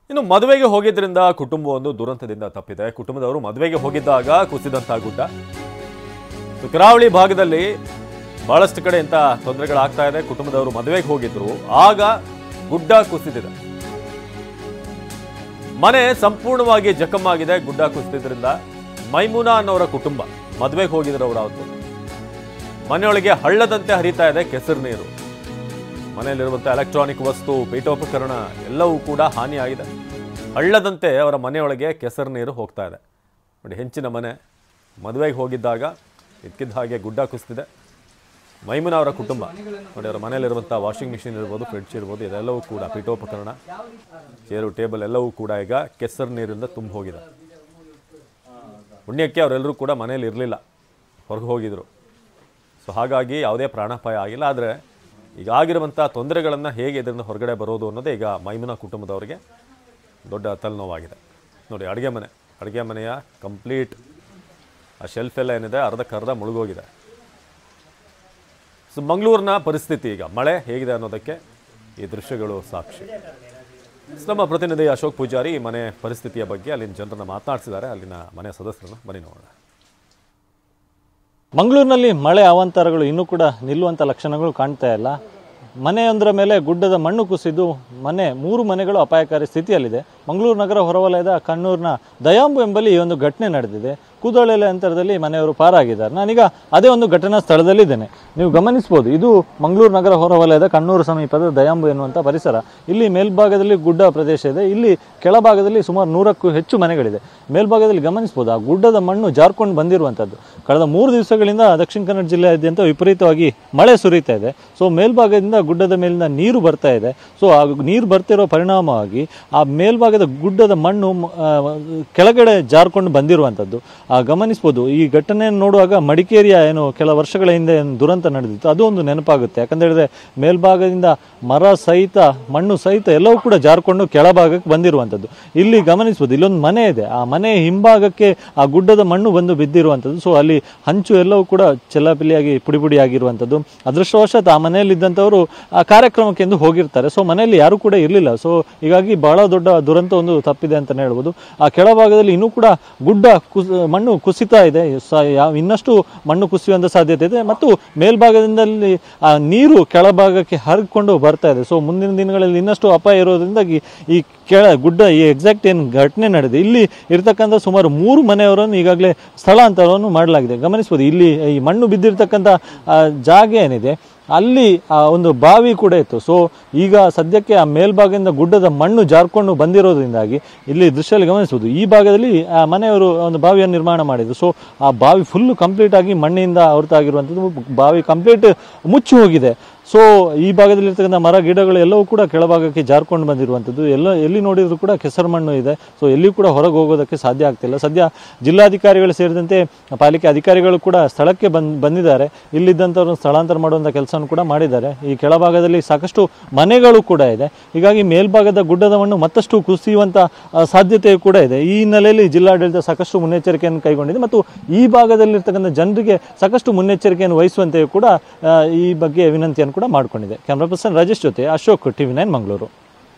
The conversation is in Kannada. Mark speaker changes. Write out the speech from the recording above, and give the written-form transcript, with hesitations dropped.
Speaker 1: ಇನ್ನು ಮದುವೆಗೆ ಹೋಗಿದ್ರಿಂದ ಕುಟುಂಬವೊಂದು ದುರಂತದಿಂದ ತಪ್ಪಿದೆ. ಕುಟುಂಬದವರು ಮದುವೆಗೆ ಹೋಗಿದ್ದಾಗ ಕುಸಿದಂತಹ ಗುಡ್ಡ. ಕರಾವಳಿ ಭಾಗದಲ್ಲಿ ಬಹಳಷ್ಟು ಕಡೆ ಇಂಥ ತೊಂದರೆಗಳಾಗ್ತಾ ಇದೆ. ಕುಟುಂಬದವರು ಮದುವೆಗೆ ಹೋಗಿದ್ರು, ಆಗ ಗುಡ್ಡ ಕುಸಿದಿದೆ. ಮನೆ ಸಂಪೂರ್ಣವಾಗಿ ಜಖಮ್ಮಾಗಿದೆ ಗುಡ್ಡ ಕುಸಿದ್ರಿಂದ. ಮೈಮುನಾ ಅನ್ನೋರ ಕುಟುಂಬ ಮದುವೆಗೆ ಹೋಗಿದ್ರು. ಅವತ್ತು ಮನೆಯೊಳಗೆ ಹಳ್ಳದಂತೆ ಹರಿತಾ ಇದೆ ಕೆಸರು ನೀರು. ಮನೆಯಲ್ಲಿರುವಂಥ ಎಲೆಕ್ಟ್ರಾನಿಕ್ ವಸ್ತು, ಪೀಠೋಪಕರಣ ಎಲ್ಲವೂ ಕೂಡ ಹಾನಿಯಾಗಿದೆ. ಹಳ್ಳದಂತೆ ಅವರ ಮನೆಯೊಳಗೆ ಕೆಸರು ನೀರು ಹೋಗ್ತಾ ಇದೆ. ನೋಡಿ, ಹೆಂಚಿನ ಮನೆ, ಮದುವೆಗೆ ಹೋಗಿದ್ದಾಗ ಇದ್ಕಿದ್ದ ಹಾಗೆ ಗುಡ್ಡ ಕುಸಿದಿದೆ. ಮೈಮುನಾ ಅವರ ಕುಟುಂಬ ನೋಡಿ, ಅವರ ಮನೆಯಲ್ಲಿರುವಂಥ ವಾಷಿಂಗ್ ಮಿಷಿನ್ ಇರ್ಬೋದು, ಫ್ರಿಡ್ಜ್ ಇರ್ಬೋದು, ಇದೆಲ್ಲವೂ ಕೂಡ ಪೀಠೋಪಕರಣ, ಚೇರು, ಟೇಬಲ್ ಎಲ್ಲವೂ ಕೂಡ ಈಗ ಕೆಸರು ನೀರಿಂದ ತುಂಬ ಹೋಗಿದೆ. ಪುಣ್ಯಕ್ಕೆ ಅವರೆಲ್ಲರೂ ಕೂಡ ಮನೇಲಿ ಇರಲಿಲ್ಲ, ಹೊರಗೆ ಹೋಗಿದ್ರು. ಸೊ ಹಾಗಾಗಿ ಯಾವುದೇ ಪ್ರಾಣಾಪಾಯ ಆಗಿಲ್ಲ. ಆದರೆ ಈಗ ಆಗಿರುವಂಥ ತೊಂದರೆಗಳನ್ನು ಹೇಗೆ ಇದರಿಂದ ಹೊರಗಡೆ ಬರೋದು ಅನ್ನೋದೇ ಈಗ ಮೈಮುನಾ ಕುಟುಂಬದವರಿಗೆ ದೊಡ್ಡ ತಲೆನೋವಾಗಿದೆ. ನೋಡಿ, ಅಡುಗೆ ಮನೆಯ ಕಂಪ್ಲೀಟ್ ಆ ಶೆಲ್ಫ್ ಎಲ್ಲ ಏನಿದೆ ಅರ್ಧಕ್ಕರ್ಧ ಮುಳುಗೋಗಿದೆ. ಸೊ ಮಂಗಳೂರಿನ ಪರಿಸ್ಥಿತಿ ಈಗ ಮಳೆ ಹೇಗಿದೆ ಅನ್ನೋದಕ್ಕೆ ಈ ದೃಶ್ಯಗಳು ಸಾಕ್ಷಿ. ನಮ್ಮ ಪ್ರತಿನಿಧಿ ಅಶೋಕ್ ಪೂಜಾರಿ ಈ ಮನೆ ಪರಿಸ್ಥಿತಿಯ ಬಗ್ಗೆ ಅಲ್ಲಿನ ಜನರನ್ನು ಮಾತನಾಡಿಸಿದ್ದಾರೆ. ಅಲ್ಲಿನ ಮನೆ ಸದಸ್ಯರನ್ನು ಬನ್ನಿ ನೋಡೋಣ.
Speaker 2: ಮಂಗಳೂರಿನಲ್ಲಿ ಮಳೆ ಅವಾಂತರಗಳು ಇನ್ನೂ ಕೂಡ ನಿಲ್ಲುವಂಥ ಲಕ್ಷಣಗಳು ಕಾಣ್ತಾ ಇಲ್ಲ. ಮನೆಯೊಂದರ ಮೇಲೆ ಗುಡ್ಡದ ಮಣ್ಣು ಕುಸಿದು 3 ಮನೆಗಳು ಅಪಾಯಕಾರಿ ಸ್ಥಿತಿಯಲ್ಲಿದೆ. ಮಂಗಳೂರು ನಗರ ಹೊರವಲಯದ ಕಣ್ಣೂರಿನ ದಯಾಂಬು ಎಂಬಲ್ಲಿ ಈ ಒಂದು ಘಟನೆ ನಡೆದಿದೆ. ಕೂದಳೆಲೆ ಅಂತರದಲ್ಲಿ ಮನೆಯವರು ಪಾರಾಗಿದ್ದಾರೆ. ನಾನೀಗ ಅದೇ ಒಂದು ಘಟನಾ ಸ್ಥಳದಲ್ಲಿದ್ದೇನೆ. ನೀವು ಗಮನಿಸಬಹುದು, ಇದು ಮಂಗಳೂರು ನಗರ ಹೊರವಲಯದ ಕಣ್ಣೂರು ಸಮೀಪದ ದಯಾಂಬು ಎನ್ನುವಂಥ ಪರಿಸರ. ಇಲ್ಲಿ ಮೇಲ್ಭಾಗದಲ್ಲಿ ಗುಡ್ಡ ಪ್ರದೇಶ ಇದೆ. ಇಲ್ಲಿ ಕೆಳಭಾಗದಲ್ಲಿ ಸುಮಾರು 100ಕ್ಕೂ ಹೆಚ್ಚು ಮನೆಗಳಿದೆ. ಮೇಲ್ಭಾಗದಲ್ಲಿ ಗಮನಿಸಬಹುದು, ಆ ಗುಡ್ಡದ ಮಣ್ಣು ಜಾರ್ಕೊಂಡು ಬಂದಿರುವಂಥದ್ದು. ಕಳೆದ 3 ದಿವಸಗಳಿಂದ ದಕ್ಷಿಣ ಕನ್ನಡ ಜಿಲ್ಲೆಯಾದ್ಯಂತ ವಿಪರೀತವಾಗಿ ಮಳೆ ಸುರಿತಾ ಇದೆ. ಸೊ ಮೇಲ್ಭಾಗದಿಂದ ಗುಡ್ಡದ ಮೇಲಿಂದ ನೀರು ಬರ್ತಾ ಇದೆ. ಸೊ ಆ ನೀರು ಬರ್ತಿರೋ ಪರಿಣಾಮವಾಗಿ ಆ ಮೇಲ್ಭಾಗದ ಗುಡ್ಡದ ಮಣ್ಣು ಕೆಳಗಡೆ ಜಾರ್ಕೊಂಡು ಬಂದಿರುವಂಥದ್ದು ಗಮನಿಸ್ಬೋದು. ಈ ಘಟನೆಯನ್ನು ನೋಡುವಾಗ ಮಡಿಕೇರಿಯ ಕೆಲ ವರ್ಷಗಳ ಹಿಂದೆ ದುರಂತ ನಡೆದಿತ್ತು, ಅದು ಒಂದು ನೆನಪಾಗುತ್ತೆ. ಯಾಕಂತ ಹೇಳಿದ್ರೆ ಮೇಲ್ಭಾಗದಿಂದ ಮರ ಸಹಿತ ಮಣ್ಣು ಸಹಿತ ಎಲ್ಲವೂ ಕೂಡ ಜಾರ್ಕೊಂಡು ಕೆಳಭಾಗಕ್ಕೆ ಬಂದಿರುವಂಥದ್ದು. ಇಲ್ಲಿ ಗಮನಿಸ್ಬೋದು, ಇಲ್ಲೊಂದು ಮನೆ ಇದೆ. ಆ ಮನೆ ಹಿಂಭಾಗಕ್ಕೆ ಆ ಗುಡ್ಡದ ಮಣ್ಣು ಬಂದು ಬಿದ್ದಿರುವಂಥದ್ದು. ಸೊ ಅಲ್ಲಿ ಹಂಚು ಎಲ್ಲವೂ ಕೂಡ ಚೆಲ್ಲಾಪಿಲ್ಲಿಯಾಗಿ ಪುಡಿ ಆಗಿರುವಂಥದ್ದು. ಅದೃಷ್ಟವಶಾತ್ ಆ ಮನೆಯಲ್ಲಿದ್ದಂಥವರು ಆ ಕಾರ್ಯಕ್ರಮಕ್ಕೆಂದು ಹೋಗಿರ್ತಾರೆ. ಸೊ ಮನೆಯಲ್ಲಿ ಯಾರು ಕೂಡ ಇರಲಿಲ್ಲ. ಸೊ ಹೀಗಾಗಿ ಬಹಳ ದೊಡ್ಡ ದುರಂತ ಒಂದು ತಪ್ಪಿದೆ ಅಂತಲೇ ಹೇಳ್ಬೋದು. ಆ ಕೆಳಭಾಗದಲ್ಲಿ ಇನ್ನೂ ಕೂಡ ಗುಡ್ಡ ಮಣ್ಣು ಕುಸಿತಾ ಇದೆ. ಇನ್ನಷ್ಟು ಮಣ್ಣು ಕುಸಿಯುವಂಥ ಸಾಧ್ಯತೆ ಇದೆ. ಮತ್ತು ಮೇಲ್ಭಾಗದಿಂದಲೇ ಆ ನೀರು ಕೆಳಭಾಗಕ್ಕೆ ಹರಿಕೊಂಡು ಬರ್ತಾ ಇದೆ. ಸೊ ಮುಂದಿನ ದಿನಗಳಲ್ಲಿ ಇನ್ನಷ್ಟು ಅಪಾಯ ಇರೋದ್ರಿಂದಾಗಿ ಈ ಗುಡ್ಡ ಎಕ್ಸಾಕ್ಟ್ ಏನು ಘಟನೆ ನಡೆದಿದೆ, ಇಲ್ಲಿ ಇರ್ತಕ್ಕಂಥ ಸುಮಾರು 3 ಮನೆಯವರನ್ನು ಈಗಾಗಲೇ ಸ್ಥಳಾಂತರವನ್ನು ಮಾಡಲಾಗಿದೆ. ಗಮನಿಸ್ಬೋದು, ಇಲ್ಲಿ ಈ ಮಣ್ಣು ಬಿದ್ದಿರ್ತಕ್ಕಂಥ ಜಾಗ ಏನಿದೆ ಅಲ್ಲಿ ಒಂದು ಬಾವಿ ಕೂಡ ಇತ್ತು. ಸೊ ಈಗ ಸದ್ಯಕ್ಕೆ ಆ ಮೇಲ್ಭಾಗದಿಂದ ಗುಡ್ಡದ ಮಣ್ಣು ಜಾರ್ಕೊಂಡು ಬಂದಿರೋದ್ರಿಂದಾಗಿ ಇಲ್ಲಿ ದೃಶ್ಯದಲ್ಲಿ ಗಮನಿಸಬಹುದು, ಈ ಭಾಗದಲ್ಲಿ ಮನೆಯವರು ಒಂದು ಬಾವಿಯನ್ನು ನಿರ್ಮಾಣ ಮಾಡಿದ್ರು. ಸೊ ಆ ಬಾವಿ ಫುಲ್ಲು ಕಂಪ್ಲೀಟ್ ಆಗಿ ಮಣ್ಣಿನಿಂದ ಆವೃತವಾಗಿರುವಂಥದ್ದು. ಬಾವಿ ಕಂಪ್ಲೀಟ್ ಮುಚ್ಚಿ ಹೋಗಿದೆ. ಸೊ ಈ ಭಾಗದಲ್ಲಿರ್ತಕ್ಕಂಥ ಮರ ಗಿಡಗಳು ಎಲ್ಲವೂ ಕೂಡ ಕೆಳಭಾಗಕ್ಕೆ ಜಾರ್ಕೊಂಡು ಬಂದಿರುವಂಥದ್ದು. ಎಲ್ಲಿ ನೋಡಿದ್ರು ಕೂಡ ಕೆಸರು ಮಣ್ಣು ಇದೆ. ಸೊ ಎಲ್ಲಿ ಕೂಡ ಹೊರಗೆ ಹೋಗೋದಕ್ಕೆ ಸಾಧ್ಯ ಆಗ್ತಿಲ್ಲ. ಸದ್ಯ ಜಿಲ್ಲಾಧಿಕಾರಿಗಳು ಸೇರಿದಂತೆ ಪಾಲಿಕೆ ಅಧಿಕಾರಿಗಳು ಕೂಡ ಸ್ಥಳಕ್ಕೆ ಬಂದಿದ್ದಾರೆ. ಇಲ್ಲಿದ್ದಂಥವ್ರನ್ನ ಸ್ಥಳಾಂತರ ಮಾಡುವಂಥ ಕೆಲಸವನ್ನು ಕೂಡ ಮಾಡಿದ್ದಾರೆ. ಈ ಕೆಳಭಾಗದಲ್ಲಿ ಸಾಕಷ್ಟು ಮನೆಗಳು ಕೂಡ ಇದೆ. ಹೀಗಾಗಿ ಮೇಲ್ಭಾಗದ ಗುಡ್ಡದ ಮಣ್ಣು ಮತ್ತಷ್ಟು ಕುಸಿಯುವಂಥ ಸಾಧ್ಯತೆಯೂ ಕೂಡ ಇದೆ. ಈ ಹಿನ್ನೆಲೆಯಲ್ಲಿ ಜಿಲ್ಲಾಡಳಿತ ಸಾಕಷ್ಟು ಮುನ್ನೆಚ್ಚರಿಕೆಯನ್ನು ಕೈಗೊಂಡಿದೆ ಮತ್ತು ಈ ಭಾಗದಲ್ಲಿರ್ತಕ್ಕಂಥ ಜನರಿಗೆ ಸಾಕಷ್ಟು ಮುನ್ನೆಚ್ಚರಿಕೆಯನ್ನು ವಹಿಸುವಂತೆಯೂ ಕೂಡ ಈ ಬಗ್ಗೆ ವಿನಂತಿಯನ್ನು ಕೂಡ ಮಾಡಿಕೊಂಡಿದೆ. ಕ್ಯಾಮ್ರಾ ಪರ್ಸನ್ ರಾಜೇಶ್ ಜೊತೆ ಅಶೋಕ್, TV9 ಮಂಗಳೂರು.